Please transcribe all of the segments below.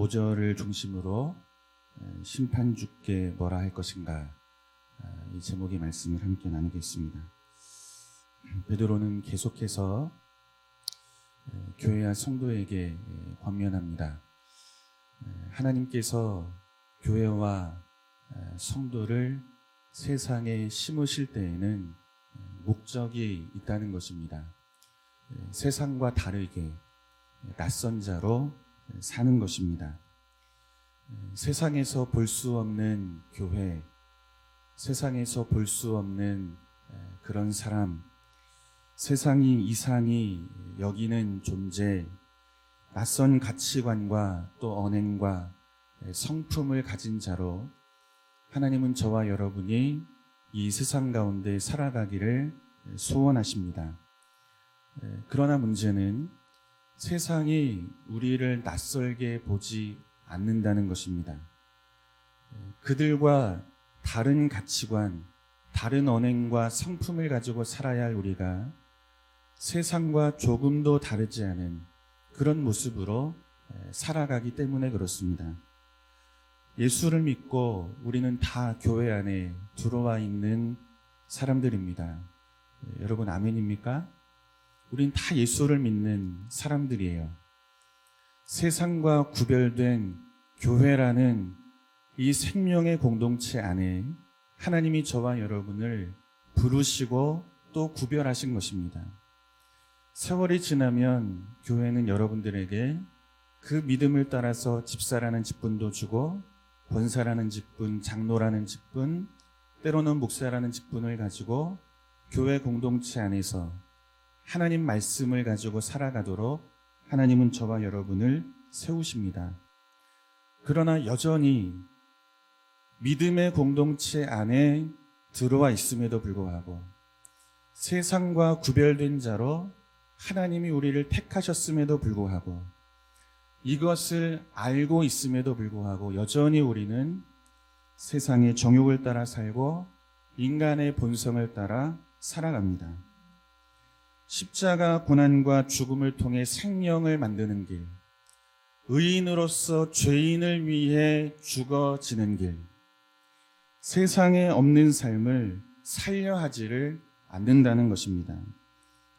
5절을 중심으로 심판주께 뭐라 할 것인가, 이 제목의 말씀을 함께 나누겠습니다. 베드로는 계속해서 교회와 성도에게 권면합니다. 하나님께서 교회와 성도를 세상에 심으실 때에는 목적이 있다는 것입니다. 세상과 다르게 낯선 자로 사는 것입니다. 세상에서 볼 수 없는 교회, 세상에서 볼 수 없는 그런 사람, 세상이 이상히 여기는 존재, 낯선 가치관과 또 언행과 성품을 가진 자로 하나님은 저와 여러분이 이 세상 가운데 살아가기를 소원하십니다. 그러나 문제는 세상이 우리를 낯설게 보지 않는다는 것입니다. 그들과 다른 가치관, 다른 언행과 성품을 가지고 살아야 할 우리가 세상과 조금도 다르지 않은 그런 모습으로 살아가기 때문에 그렇습니다. 예수를 믿고 우리는 다 교회 안에 들어와 있는 사람들입니다. 여러분 아멘입니까? 우린 다 예수를 믿는 사람들이에요. 세상과 구별된 교회라는 이 생명의 공동체 안에 하나님이 저와 여러분을 부르시고 또 구별하신 것입니다. 세월이 지나면 교회는 여러분들에게 그 믿음을 따라서 집사라는 직분도 주고 권사라는 직분, 장로라는 직분, 때로는 목사라는 직분을 가지고 교회 공동체 안에서 하나님 말씀을 가지고 살아가도록 하나님은 저와 여러분을 세우십니다. 그러나 여전히 믿음의 공동체 안에 들어와 있음에도 불구하고 세상과 구별된 자로 하나님이 우리를 택하셨음에도 불구하고 이것을 알고 있음에도 불구하고 여전히 우리는 세상의 정욕을 따라 살고 인간의 본성을 따라 살아갑니다. 십자가 고난과 죽음을 통해 생명을 만드는 길, 의인으로서 죄인을 위해 죽어지는 길, 세상에 없는 삶을 살려 하지를 않는다는 것입니다.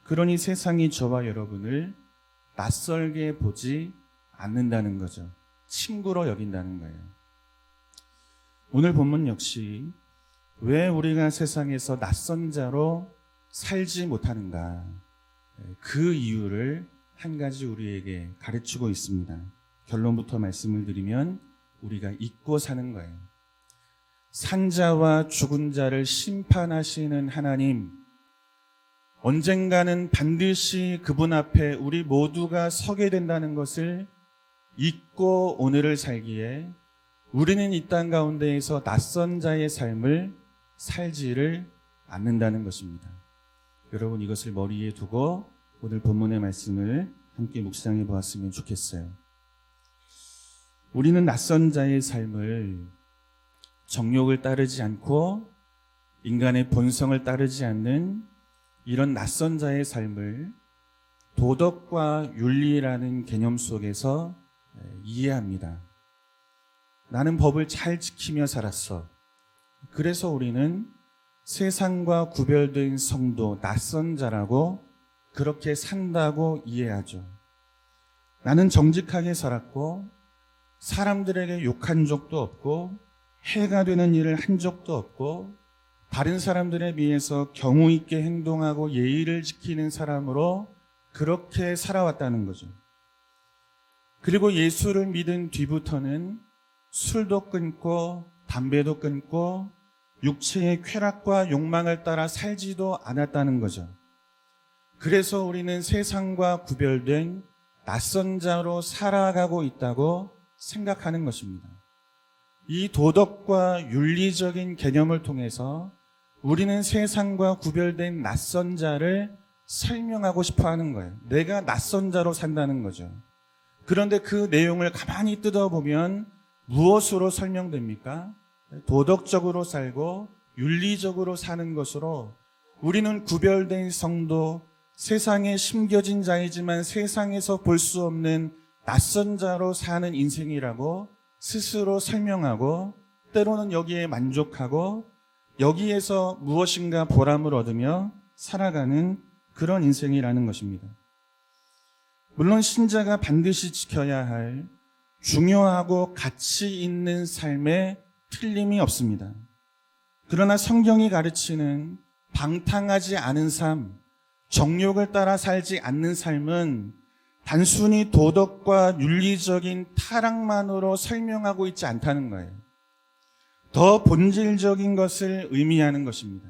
그러니 세상이 저와 여러분을 낯설게 보지 않는다는 거죠. 친구로 여긴다는 거예요. 오늘 본문 역시 왜 우리가 세상에서 낯선 자로 살지 못하는가, 그 이유를 한 가지 우리에게 가르치고 있습니다. 결론부터 말씀을 드리면 우리가 잊고 사는 거예요. 산자와 죽은 자를 심판하시는 하나님, 언젠가는 반드시 그분 앞에 우리 모두가 서게 된다는 것을 잊고 오늘을 살기에 우리는 이 땅 가운데에서 낯선 자의 삶을 살지를 않는다는 것입니다. 여러분 이것을 머리에 두고 오늘 본문의 말씀을 함께 묵상해 보았으면 좋겠어요. 우리는 낯선 자의 삶을 정욕을 따르지 않고 인간의 본성을 따르지 않는 이런 낯선 자의 삶을 도덕과 윤리라는 개념 속에서 이해합니다. 나는 법을 잘 지키며 살았어. 그래서 우리는 세상과 구별된 성도, 낯선 자라고 그렇게 산다고 이해하죠. 나는 정직하게 살았고 사람들에게 욕한 적도 없고 해가 되는 일을 한 적도 없고 다른 사람들에 비해서 경우 있게 행동하고 예의를 지키는 사람으로 그렇게 살아왔다는 거죠. 그리고 예수를 믿은 뒤부터는 술도 끊고 담배도 끊고 육체의 쾌락과 욕망을 따라 살지도 않았다는 거죠. 그래서 우리는 세상과 구별된 낯선 자로 살아가고 있다고 생각하는 것입니다. 이 도덕과 윤리적인 개념을 통해서 우리는 세상과 구별된 낯선 자를 설명하고 싶어 하는 거예요. 내가 낯선 자로 산다는 거죠. 그런데 그 내용을 가만히 뜯어보면 무엇으로 설명됩니까? 도덕적으로 살고 윤리적으로 사는 것으로 우리는 구별된 성도, 세상에 심겨진 자이지만 세상에서 볼 수 없는 낯선 자로 사는 인생이라고 스스로 설명하고 때로는 여기에 만족하고 여기에서 무엇인가 보람을 얻으며 살아가는 그런 인생이라는 것입니다. 물론 신자가 반드시 지켜야 할 중요하고 가치 있는 삶에 틀림이 없습니다. 그러나 성경이 가르치는 방탕하지 않은 삶, 정욕을 따라 살지 않는 삶은 단순히 도덕과 윤리적인 타락만으로 설명하고 있지 않다는 거예요. 더 본질적인 것을 의미하는 것입니다.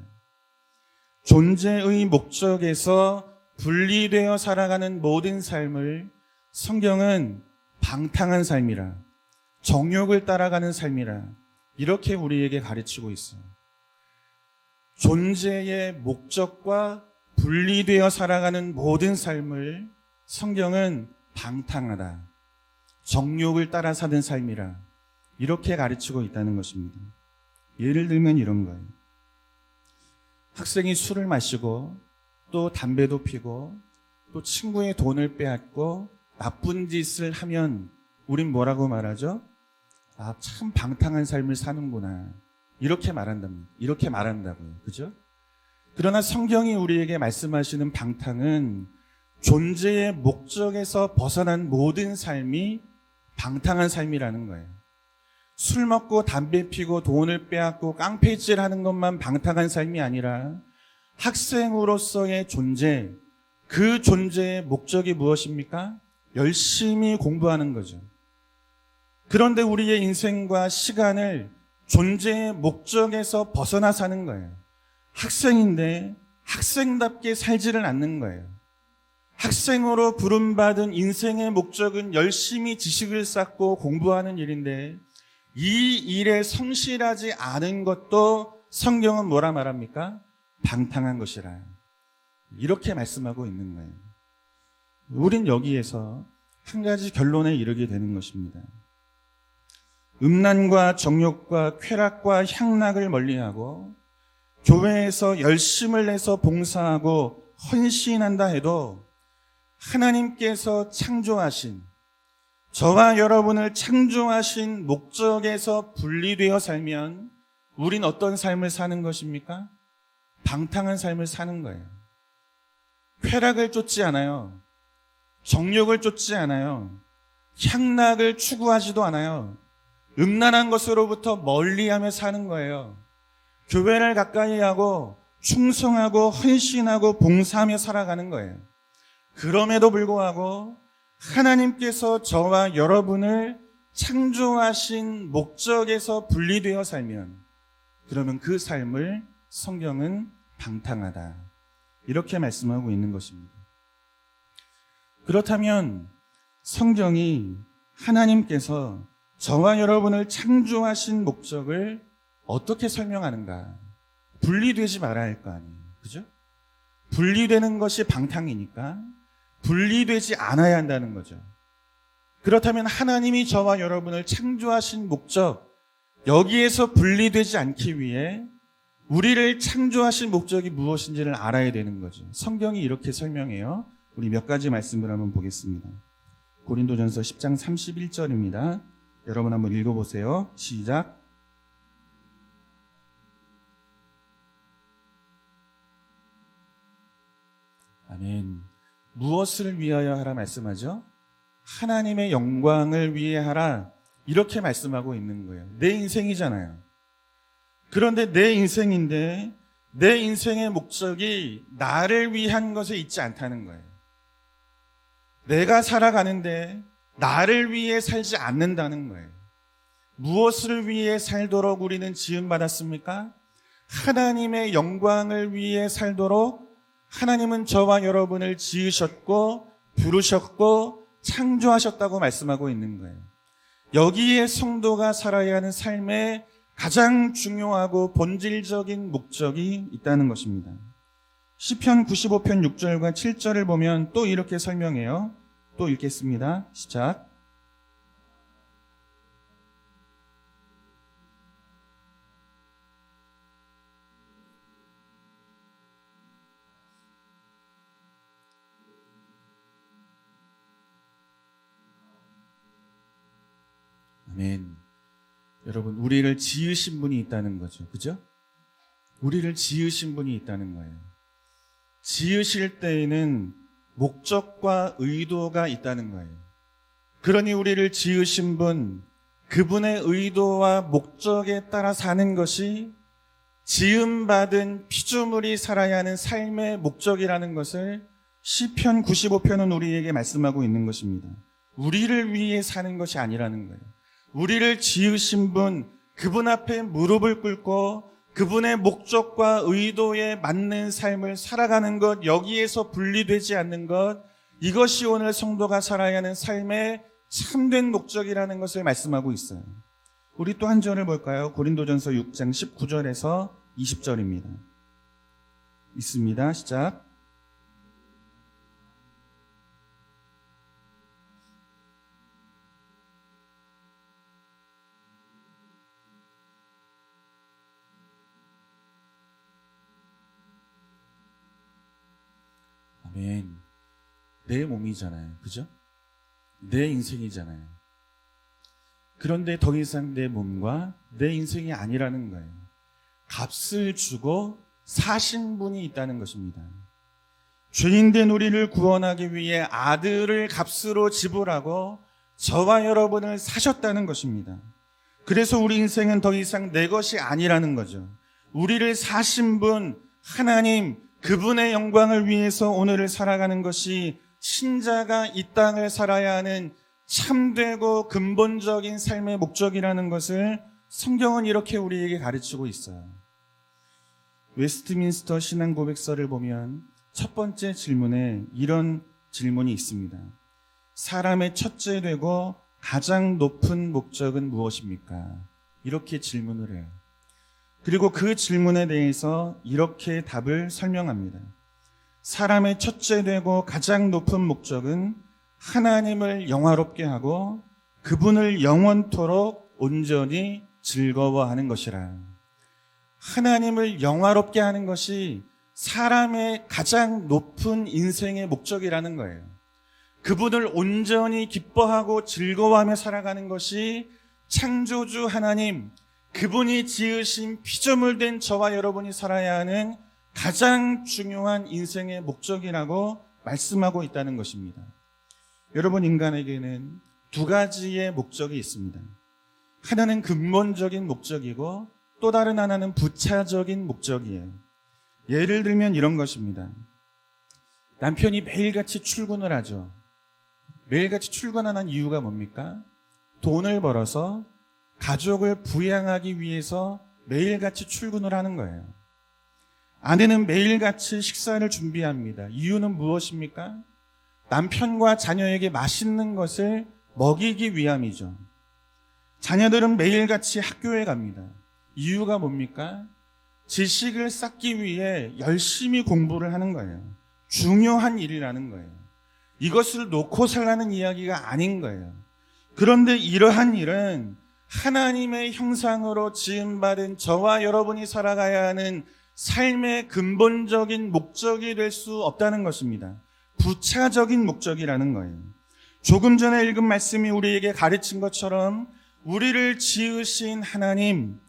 존재의 목적에서 분리되어 살아가는 모든 삶을 성경은 방탕한 삶이라, 정욕을 따라가는 삶이라 이렇게 우리에게 가르치고 있어요. 존재의 목적과 분리되어 살아가는 모든 삶을 성경은 방탕하다, 정욕을 따라 사는 삶이라 이렇게 가르치고 있다는 것입니다. 예를 들면 이런 거예요. 학생이 술을 마시고 또 담배도 피고 또 친구의 돈을 빼앗고 나쁜 짓을 하면 우린 뭐라고 말하죠? 아, 참 방탕한 삶을 사는구나. 이렇게 말한다고요. 그죠? 그러나 성경이 우리에게 말씀하시는 방탕은 존재의 목적에서 벗어난 모든 삶이 방탕한 삶이라는 거예요. 술 먹고 담배 피고 돈을 빼앗고 깡패질 하는 것만 방탕한 삶이 아니라 학생으로서의 존재, 그 존재의 목적이 무엇입니까? 열심히 공부하는 거죠. 그런데 우리의 인생과 시간을 존재의 목적에서 벗어나 사는 거예요. 학생인데 학생답게 살지를 않는 거예요. 학생으로 부름받은 인생의 목적은 열심히 지식을 쌓고 공부하는 일인데 이 일에 성실하지 않은 것도 성경은 뭐라 말합니까? 방탕한 것이라. 이렇게 말씀하고 있는 거예요. 우린 여기에서 한 가지 결론에 이르게 되는 것입니다. 음란과 정욕과 쾌락과 향락을 멀리하고 교회에서 열심을 내서 봉사하고 헌신한다 해도 하나님께서 창조하신, 저와 여러분을 창조하신 목적에서 분리되어 살면 우린 어떤 삶을 사는 것입니까? 방탕한 삶을 사는 거예요. 쾌락을 쫓지 않아요. 정욕을 쫓지 않아요. 향락을 추구하지도 않아요. 음란한 것으로부터 멀리하며 사는 거예요. 교회를 가까이 하고 충성하고 헌신하고 봉사하며 살아가는 거예요. 그럼에도 불구하고 하나님께서 저와 여러분을 창조하신 목적에서 분리되어 살면 그러면 그 삶을 성경은 방탕하다. 이렇게 말씀하고 있는 것입니다. 그렇다면 성경이 하나님께서 저와 여러분을 창조하신 목적을 어떻게 설명하는가? 분리되지 말아야 할 거 아니에요. 그죠? 분리되는 것이 방탕이니까 분리되지 않아야 한다는 거죠. 그렇다면 하나님이 저와 여러분을 창조하신 목적, 여기에서 분리되지 않기 위해 우리를 창조하신 목적이 무엇인지를 알아야 되는 거죠. 성경이 이렇게 설명해요. 우리 몇 가지 말씀을 한번 보겠습니다. 고린도전서 10장 31절입니다. 여러분 한번 읽어보세요. 시작. 아멘. 무엇을 위하여 하라 말씀하죠? 하나님의 영광을 위해 하라. 이렇게 말씀하고 있는 거예요. 내 인생이잖아요. 그런데 내 인생인데 내 인생의 목적이 나를 위한 것에 있지 않다는 거예요. 내가 살아가는데 나를 위해 살지 않는다는 거예요. 무엇을 위해 살도록 우리는 지음받았습니까? 하나님의 영광을 위해 살도록 하나님은 저와 여러분을 지으셨고 부르셨고 창조하셨다고 말씀하고 있는 거예요. 여기에 성도가 살아야 하는 삶의 가장 중요하고 본질적인 목적이 있다는 것입니다. 시편 95편 6절과 7절을 보면 또 이렇게 설명해요. 또 읽겠습니다. 시작. 아멘. 여러분, 우리를 지으신 분이 있다는 거죠. 그죠? 우리를 지으신 분이 있다는 거예요. 지으실 때에는 목적과 의도가 있다는 거예요. 그러니 우리를 지으신 분, 그분의 의도와 목적에 따라 사는 것이 지음받은 피조물이 살아야 하는 삶의 목적이라는 것을 시편 95편은 우리에게 말씀하고 있는 것입니다. 우리를 위해 사는 것이 아니라는 거예요. 우리를 지으신 분, 그분 앞에 무릎을 꿇고 그분의 목적과 의도에 맞는 삶을 살아가는 것, 여기에서 분리되지 않는 것, 이것이 오늘 성도가 살아야 하는 삶의 참된 목적이라는 것을 말씀하고 있어요. 우리 또 한 절을 볼까요? 고린도전서 6장 19절에서 20절입니다. 있습니다. 시작. 아멘. 내 몸이잖아요. 그죠? 내 인생이잖아요. 그런데 더 이상 내 몸과 내 인생이 아니라는 거예요. 값을 주고 사신 분이 있다는 것입니다. 죄인된 우리를 구원하기 위해 아들을 값으로 지불하고 저와 여러분을 사셨다는 것입니다. 그래서 우리 인생은 더 이상 내 것이 아니라는 거죠. 우리를 사신 분, 하나님, 그분의 영광을 위해서 오늘을 살아가는 것이 신자가 이 땅을 살아야 하는 참되고 근본적인 삶의 목적이라는 것을 성경은 이렇게 우리에게 가르치고 있어요. 웨스트민스터 신앙고백서를 보면 첫 번째 질문에 이런 질문이 있습니다. 사람의 첫째 되고 가장 높은 목적은 무엇입니까? 이렇게 질문을 해요. 그리고 그 질문에 대해서 이렇게 답을 설명합니다. 사람의 첫째 되고 가장 높은 목적은 하나님을 영화롭게 하고 그분을 영원토록 온전히 즐거워하는 것이라. 하나님을 영화롭게 하는 것이 사람의 가장 높은 인생의 목적이라는 거예요. 그분을 온전히 기뻐하고 즐거워하며 살아가는 것이 창조주 하나님, 그분이 지으신 피조물된 저와 여러분이 살아야 하는 가장 중요한 인생의 목적이라고 말씀하고 있다는 것입니다. 여러분, 인간에게는 두 가지의 목적이 있습니다. 하나는 근본적인 목적이고 또 다른 하나는 부차적인 목적이에요. 예를 들면 이런 것입니다. 남편이 매일같이 출근을 하죠. 매일같이 출근하는 이유가 뭡니까? 돈을 벌어서 가족을 부양하기 위해서 매일같이 출근을 하는 거예요. 아내는 매일같이 식사를 준비합니다. 이유는 무엇입니까? 남편과 자녀에게 맛있는 것을 먹이기 위함이죠. 자녀들은 매일같이 학교에 갑니다. 이유가 뭡니까? 지식을 쌓기 위해 열심히 공부를 하는 거예요. 중요한 일이라는 거예요. 이것을 놓고 살라는 이야기가 아닌 거예요. 그런데 이러한 일은 하나님의 형상으로 지음받은 저와 여러분이 살아가야 하는 삶의 근본적인 목적이 될 수 없다는 것입니다. 부차적인 목적이라는 거예요. 조금 전에 읽은 말씀이 우리에게 가르친 것처럼 우리를 지으신 하나님,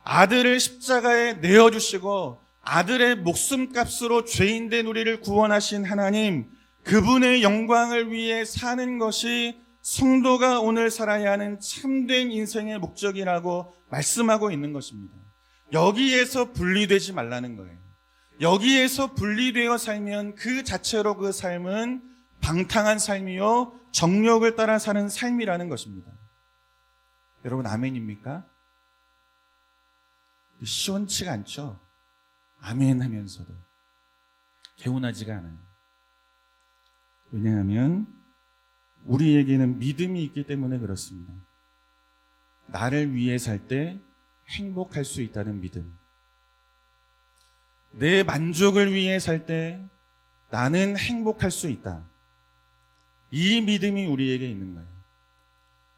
아들을 십자가에 내어주시고 아들의 목숨값으로 죄인된 우리를 구원하신 하나님, 그분의 영광을 위해 사는 것이 성도가 오늘 살아야 하는 참된 인생의 목적이라고 말씀하고 있는 것입니다. 여기에서 분리되지 말라는 거예요. 여기에서 분리되어 살면 그 자체로 그 삶은 방탕한 삶이요 정욕을 따라 사는 삶이라는 것입니다. 여러분, 아멘입니까? 시원치가 않죠? 아멘 하면서도 개운하지가 않아요. 왜냐하면 우리에게는 믿음이 있기 때문에 그렇습니다. 나를 위해 살 때 행복할 수 있다는 믿음, 내 만족을 위해 살 때 나는 행복할 수 있다. 이 믿음이 우리에게 있는 거예요.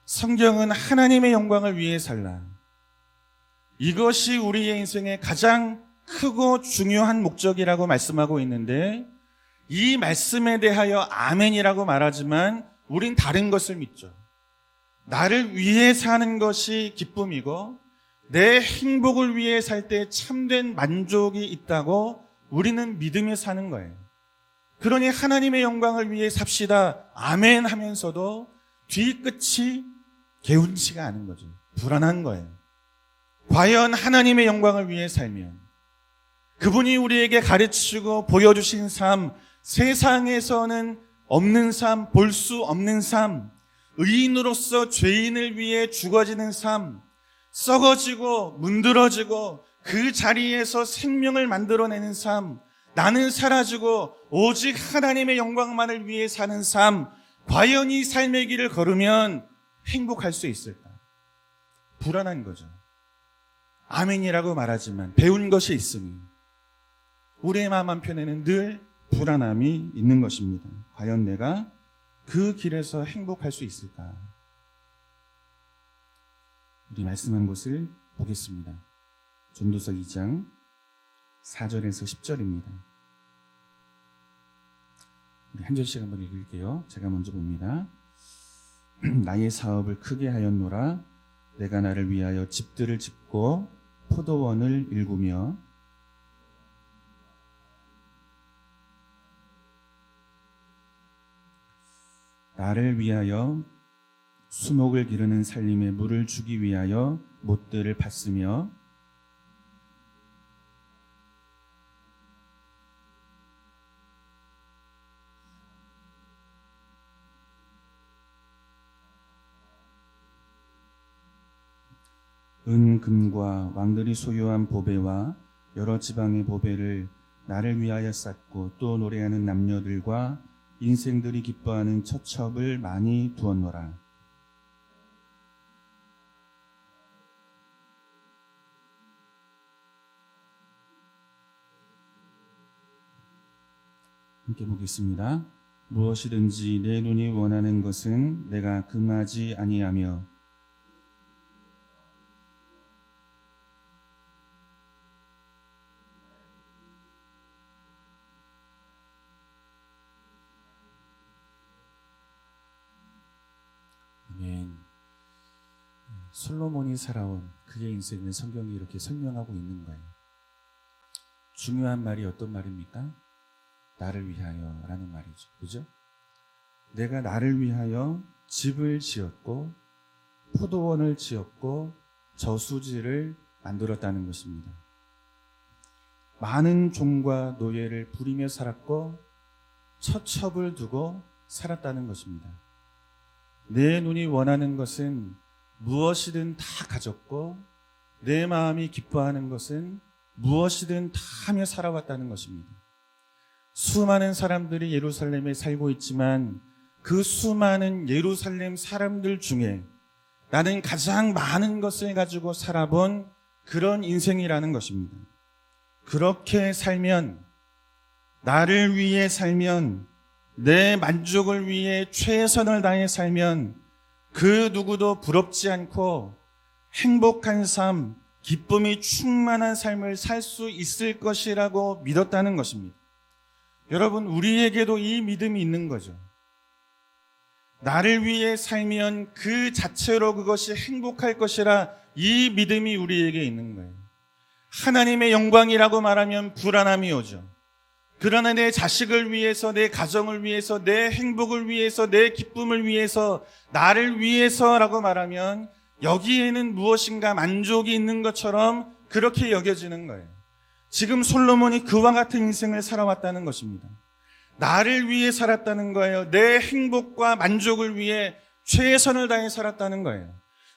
성경은 하나님의 영광을 위해 살라. 이것이 우리의 인생의 가장 크고 중요한 목적이라고 말씀하고 있는데, 이 말씀에 대하여 아멘이라고 말하지만 우린 다른 것을 믿죠. 나를 위해 사는 것이 기쁨이고 내 행복을 위해 살 때 참된 만족이 있다고 우리는 믿으며 사는 거예요. 그러니 하나님의 영광을 위해 삽시다. 아멘 하면서도 뒤끝이 개운치가 않은 거죠. 불안한 거예요. 과연 하나님의 영광을 위해 살면 그분이 우리에게 가르치고 보여주신 삶, 세상에서는 없는 삶, 볼 수 없는 삶, 의인으로서 죄인을 위해 죽어지는 삶, 썩어지고 문드러지고 그 자리에서 생명을 만들어내는 삶, 나는 사라지고 오직 하나님의 영광만을 위해 사는 삶, 과연 이 삶의 길을 걸으면 행복할 수 있을까? 불안한 거죠. 아멘이라고 말하지만 배운 것이 있으니 우리의 마음 한편에는 늘 불안함이 있는 것입니다. 과연 내가 그 길에서 행복할 수 있을까? 우리 말씀한 것을 보겠습니다. 전도서 2장 4절에서 10절입니다. 우리 한 절씩 한번 읽을게요. 제가 먼저 봅니다. 나의 사업을 크게 하였노라. 내가 나를 위하여 집들을 짓고 포도원을 일구며 나를 위하여 수목을 기르는 살림에 물을 주기 위하여 못들을 팠으며 은, 금과 왕들이 소유한 보배와 여러 지방의 보배를 나를 위하여 쌓고 또 노래하는 남녀들과 인생들이 기뻐하는 처첩을 많이 두었노라. 함께 보겠습니다. 무엇이든지 내 눈이 원하는 것은 내가 금하지 아니하며 아멘. 솔로몬이 살아온 그의 인생을 성경이 이렇게 설명하고 있는 거예요. 중요한 말이 어떤 말입니까? 나를 위하여 라는 말이죠. 그죠? 내가 나를 위하여 집을 지었고 포도원을 지었고 저수지를 만들었다는 것입니다. 많은 종과 노예를 부리며 살았고 처첩을 두고 살았다는 것입니다. 내 눈이 원하는 것은 무엇이든 다 가졌고 내 마음이 기뻐하는 것은 무엇이든 다 하며 살아왔다는 것입니다. 수많은 사람들이 예루살렘에 살고 있지만 그 수많은 예루살렘 사람들 중에 나는 가장 많은 것을 가지고 살아본 그런 인생이라는 것입니다. 그렇게 살면, 나를 위해 살면, 내 만족을 위해 최선을 다해 살면 그 누구도 부럽지 않고 행복한 삶, 기쁨이 충만한 삶을 살 수 있을 것이라고 믿었다는 것입니다. 여러분, 우리에게도 이 믿음이 있는 거죠. 나를 위해 살면 그 자체로 그것이 행복할 것이라 이 믿음이 우리에게 있는 거예요. 하나님의 영광이라고 말하면 불안함이 오죠. 그러나 내 자식을 위해서, 내 가정을 위해서, 내 행복을 위해서, 내 기쁨을 위해서, 나를 위해서라고 말하면 여기에는 무엇인가 만족이 있는 것처럼 그렇게 여겨지는 거예요. 지금 솔로몬이 그와 같은 인생을 살아왔다는 것입니다. 나를 위해 살았다는 거예요. 내 행복과 만족을 위해 최선을 다해 살았다는 거예요.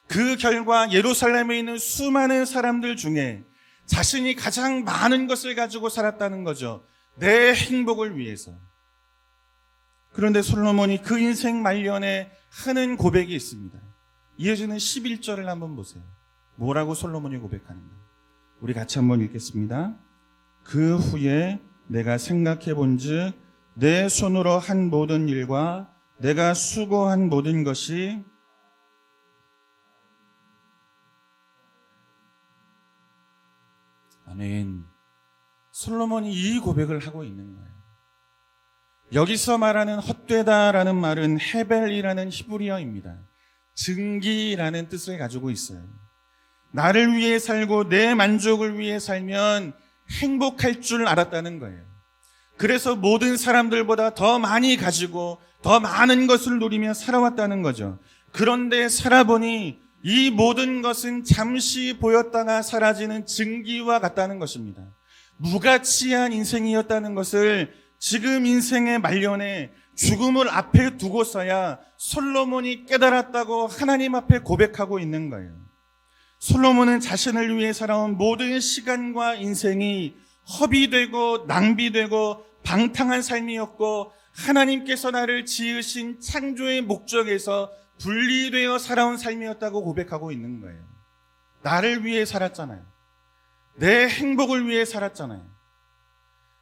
그 결과 예루살렘에 있는 수많은 사람들 중에 자신이 가장 많은 것을 가지고 살았다는 거죠. 내 행복을 위해서. 그런데 솔로몬이 그 인생 말년에 하는 고백이 있습니다. 이어지는 11절을 한번 보세요. 뭐라고 솔로몬이 고백하는가? 우리 같이 한번 읽겠습니다. 그 후에 내가 생각해 본즉 내 손으로 한 모든 일과 내가 수고한 모든 것이 아멘. 솔로몬이 이 고백을 하고 있는 거예요. 여기서 말하는 헛되다라는 말은 헤벨이라는 히브리어입니다. 증기라는 뜻을 가지고 있어요. 나를 위해 살고 내 만족을 위해 살면 행복할 줄 알았다는 거예요. 그래서 모든 사람들보다 더 많이 가지고 더 많은 것을 누리며 살아왔다는 거죠. 그런데 살아보니 이 모든 것은 잠시 보였다가 사라지는 증기와 같다는 것입니다. 무가치한 인생이었다는 것을 지금 인생의 말년에 죽음을 앞에 두고서야 솔로몬이 깨달았다고 하나님 앞에 고백하고 있는 거예요. 솔로몬은 자신을 위해 살아온 모든 시간과 인생이 허비되고 낭비되고 방탕한 삶이었고 하나님께서 나를 지으신 창조의 목적에서 분리되어 살아온 삶이었다고 고백하고 있는 거예요. 나를 위해 살았잖아요. 내 행복을 위해 살았잖아요.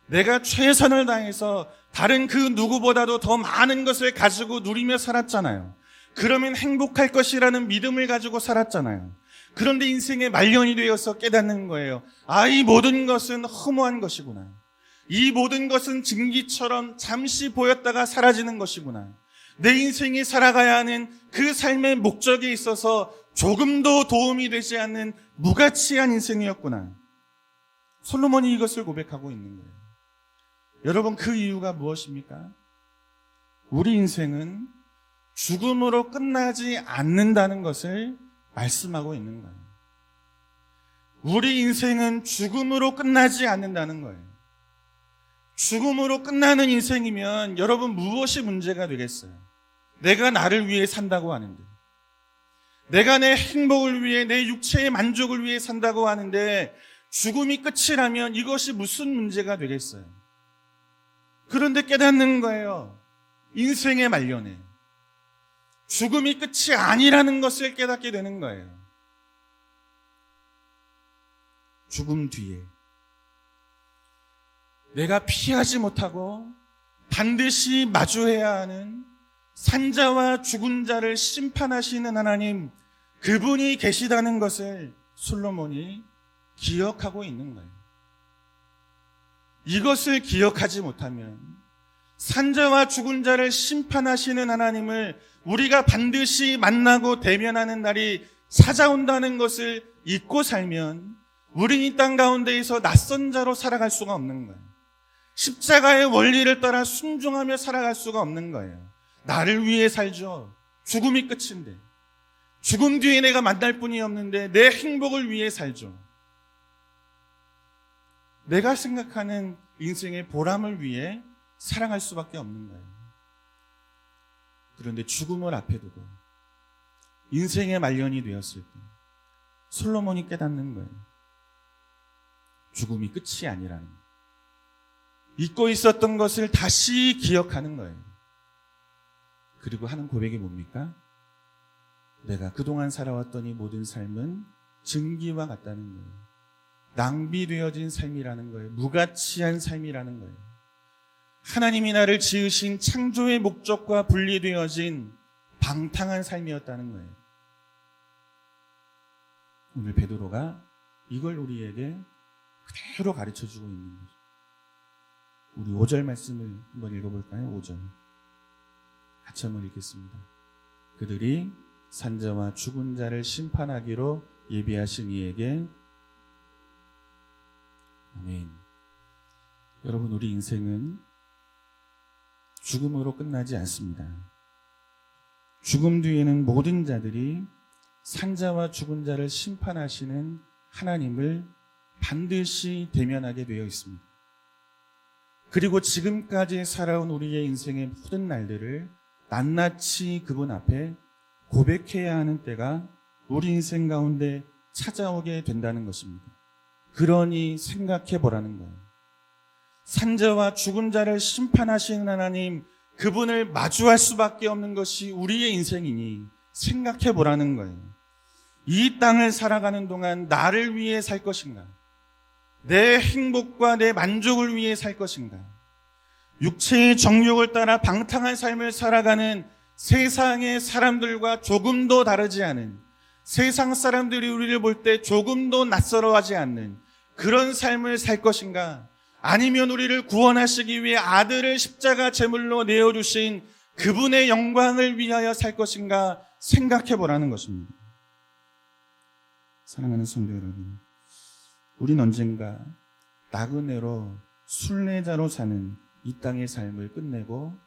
내가 최선을 다해서 다른 그 누구보다도 더 많은 것을 가지고 누리며 살았잖아요. 그러면 행복할 것이라는 믿음을 가지고 살았잖아요. 그런데 인생의 말년이 되어서 깨닫는 거예요. 이 모든 것은 허무한 것이구나. 이 모든 것은 증기처럼 잠시 보였다가 사라지는 것이구나. 내 인생이 살아가야 하는 그 삶의 목적에 있어서 조금도 도움이 되지 않는 무가치한 인생이었구나. 솔로몬이 이것을 고백하고 있는 거예요. 여러분, 그 이유가 무엇입니까? 우리 인생은 죽음으로 끝나지 않는다는 것을 말씀하고 있는 거예요. 우리 인생은 죽음으로 끝나지 않는다는 거예요. 죽음으로 끝나는 인생이면 여러분 무엇이 문제가 되겠어요? 내가 나를 위해 산다고 하는데, 내가 내 행복을 위해 내 육체의 만족을 위해 산다고 하는데 죽음이 끝이라면 이것이 무슨 문제가 되겠어요? 그런데 깨닫는 거예요. 인생의 말년에 죽음이 끝이 아니라는 것을 깨닫게 되는 거예요. 죽음 뒤에 내가 피하지 못하고 반드시 마주해야 하는 산자와 죽은 자를 심판하시는 하나님, 그분이 계시다는 것을 솔로몬이 기억하고 있는 거예요. 이것을 기억하지 못하면 산자와 죽은 자를 심판하시는 하나님을 우리가 반드시 만나고 대면하는 날이 찾아온다는 것을 잊고 살면 우린 이 땅 가운데에서 낯선 자로 살아갈 수가 없는 거예요. 십자가의 원리를 따라 순종하며 살아갈 수가 없는 거예요. 나를 위해 살죠. 죽음이 끝인데, 죽음 뒤에 내가 만날 분이 없는데 내 행복을 위해 살죠. 내가 생각하는 인생의 보람을 위해 살아갈 수밖에 없는 거예요. 그런데 죽음을 앞에 두고 인생의 말년이 되었을 때 솔로몬이 깨닫는 거예요. 죽음이 끝이 아니라는 거예요. 잊고 있었던 것을 다시 기억하는 거예요. 그리고 하는 고백이 뭡니까? 내가 그동안 살아왔던 이 모든 삶은 증기와 같다는 거예요. 낭비되어진 삶이라는 거예요. 무가치한 삶이라는 거예요. 하나님이 나를 지으신 창조의 목적과 분리되어진 방탕한 삶이었다는 거예요. 오늘 베드로가 이걸 우리에게 그대로 가르쳐주고 있는 거죠. 우리 5절 말씀을 한번 읽어볼까요? 5절 같이 한번 읽겠습니다. 그들이 산자와 죽은 자를 심판하기로 예비하신 이에게. 아멘. 여러분, 우리 인생은 죽음으로 끝나지 않습니다. 죽음 뒤에는 모든 자들이 산자와 죽은 자를 심판하시는 하나님을 반드시 대면하게 되어 있습니다. 그리고 지금까지 살아온 우리의 인생의 모든 날들을 낱낱이 그분 앞에 고백해야 하는 때가 우리 인생 가운데 찾아오게 된다는 것입니다. 그러니 생각해 보라는 거예요. 산자와 죽은 자를 심판하시는 하나님, 그분을 마주할 수밖에 없는 것이 우리의 인생이니 생각해 보라는 거예요. 이 땅을 살아가는 동안 나를 위해 살 것인가? 내 행복과 내 만족을 위해 살 것인가? 육체의 정욕을 따라 방탕한 삶을 살아가는 세상의 사람들과 조금도 다르지 않은, 세상 사람들이 우리를 볼 때 조금도 낯설어하지 않는 그런 삶을 살 것인가? 아니면 우리를 구원하시기 위해 아들을 십자가 제물로 내어주신 그분의 영광을 위하여 살 것인가? 생각해 보라는 것입니다. 사랑하는 성도 여러분, 우린 언젠가 나그네로 순례자로 사는 이 땅의 삶을 끝내고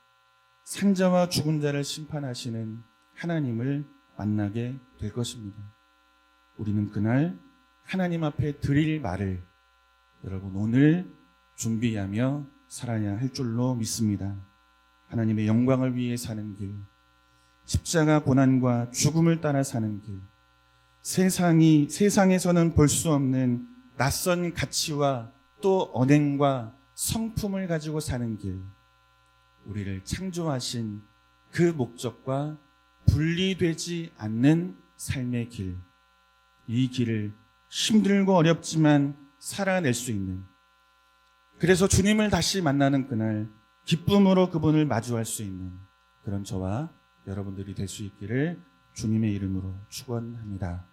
산자와 죽은 자를 심판하시는 하나님을 만나게 될 것입니다. 우리는 그날 하나님 앞에 드릴 말을 여러분 오늘 준비하며 살아야 할 줄로 믿습니다. 하나님의 영광을 위해 사는 길, 십자가 고난과 죽음을 따라 사는 길, 세상에서는 볼 수 없는 낯선 가치와 또 언행과 성품을 가지고 사는 길, 우리를 창조하신 그 목적과 분리되지 않는 삶의 길, 이 길을 힘들고 어렵지만 살아낼 수 있는, 그래서 주님을 다시 만나는 그날 기쁨으로 그분을 마주할 수 있는 그런 저와 여러분들이 될 수 있기를 주님의 이름으로 축원합니다.